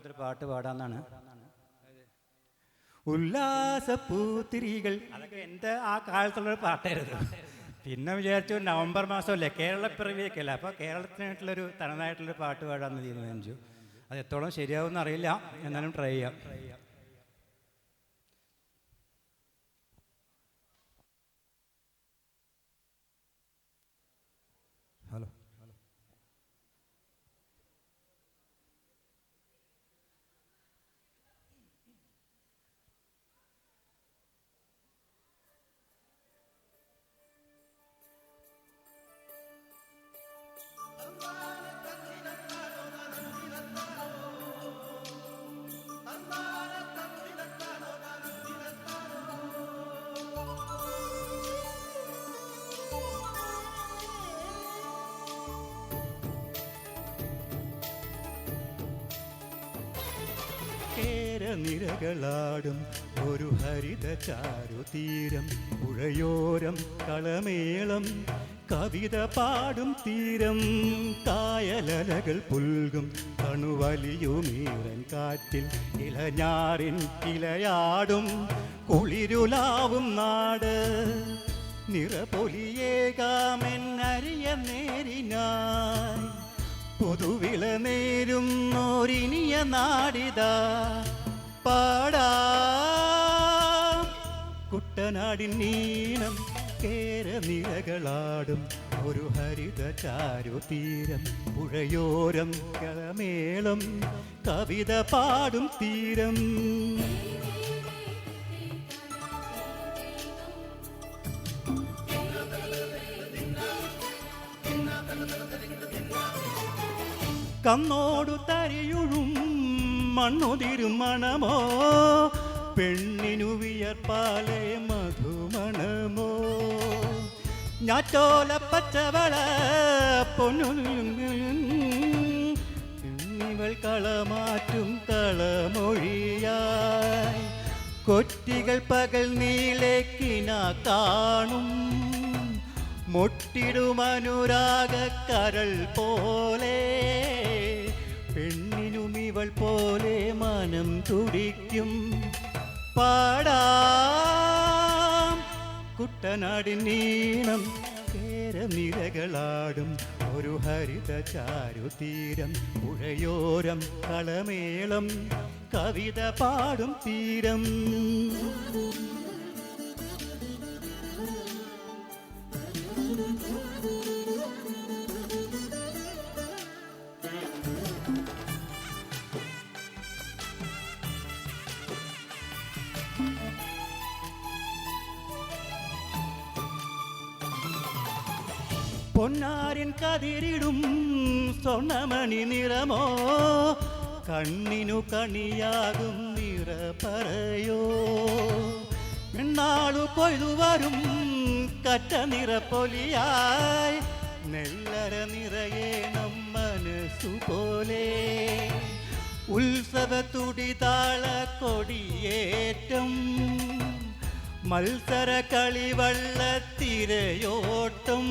കാലത്തൊരു പാട്ട് പാടാന്നാണ്. ഉല്ലാസപ്പൂത്തിരികൾ, അതൊക്കെ എൻ്റെ ആ കാലത്തുള്ളൊരു പാട്ടായിരുന്നു. പിന്നെ വിചാരിച്ചു നവംബർ മാസമല്ലേ, കേരളപ്പിറവിയൊക്കെ അല്ലേ, അപ്പോൾ കേരളത്തിനായിട്ടുള്ളൊരു തനതായിട്ടുള്ളൊരു പാട്ട് പാടാമെന്ന് തീരുമാനിച്ചു. അത് എത്തോളം ശരിയാവുമെന്ന് അറിയില്ല, എന്നാലും ട്രൈ ചെയ്യാം. ഹലോ, നിരകളാടും ഒരു ഹരിത ചാരുതീരം, പുഴയോരം കളമേളം കവിത പാടും തീരം, കായലലകൾ പുൽകും തണുവലിയുമീറൻ കാറ്റിൽ ഇളഞ്ഞാറിൻ ഇലയാടും കുളിരുലാവും നാട്, നിറപൊലിയേകാമെന്നറിയ നേരിനായി പുതുവിള നേരുന്നോരിനിയ നാടിതാ പാടാം. കുട്ടനാടിൻ നീളം കേരനിരകളാടും ഒരു ഹരിത ചാരുതീരം, പുഴയോരം കളമേളം കവിത പാടും തീരം. കന്നോടു തരിയുഴും മണ്ണുതിരും മണമോ, പെണ്ണിനു വിയർപ്പാലെ മധുമണമോ, ഞാറ്റോല പച്ചവള പൊന്നുവൾ കളമാറ്റും കളമൊഴിയായി, കൊറ്റികൾ പകൽ നീലേക്കിന കാണും, മൊട്ടിടുമനുരാഗ കരൾ പോലെ, പെണ്ണിനും ഇവൾ പോലെ മനം തുടിക്കും പാടാം. കുട്ടനാടിൻ നീളം കേരനിരകളാടും ഒരു ഹരിത ചാരുതീരം, പുഴയോരം കളമേളം കവിത പാടും തീരം. പൊന്നാരിൻ കതിരിടും സ്വർണമണി നിറമോ, കണ്ണിനു കണിയാകും നിറ പറയോ, നാളു കൊയ്തു വരും കറ്റ നിറപ്പൊലിയായി, നെല്ലര നിറയേണം മനസ്സുപോലെ, ഉത്സവ തുടിതാള കൊടിയേറ്റം, മത്സര കളിവള്ളത്തിരയോട്ടം,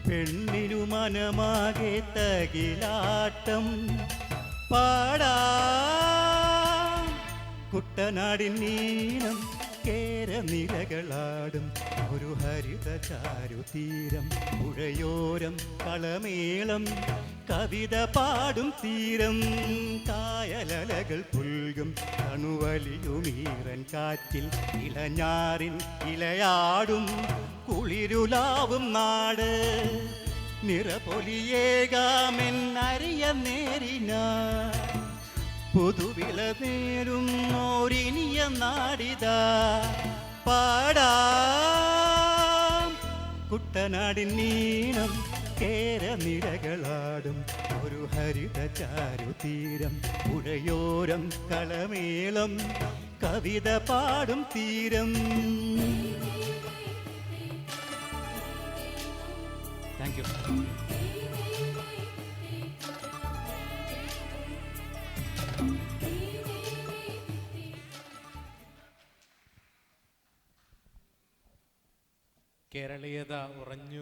പെണ്ണിനു മനമാകെ തകിലാട്ടം പാടാം. കുട്ടനാടിൻ നീളം കേരനിരകളാടും ഒരു ഹരിത ചാരുതീരം, പുഴയോരം കളമേളം കവിത പാടും തീരം, കായലലകൾ പുൽകും തണുവലിയുമീറൻ കാറ്റിൽ ഇളഞ്ഞാറിൻ ഇലയാടും കുളിരുലാവും നാട്, നിറപൊലിയേകാമെന്നറിയ നേരിനാ പുതുവിള നേരുന്നോരിനിയ നാടിതാ പാടാം. കുട്ടനാടിൻ നീളം കേരനിരകളാടും ഒരു ഹരിത ചാരുതീരം, പുഴയോരം കളമേളം കവിത പാടും തീരം. Thank you. കേരളീയത ഉറഞ്ഞു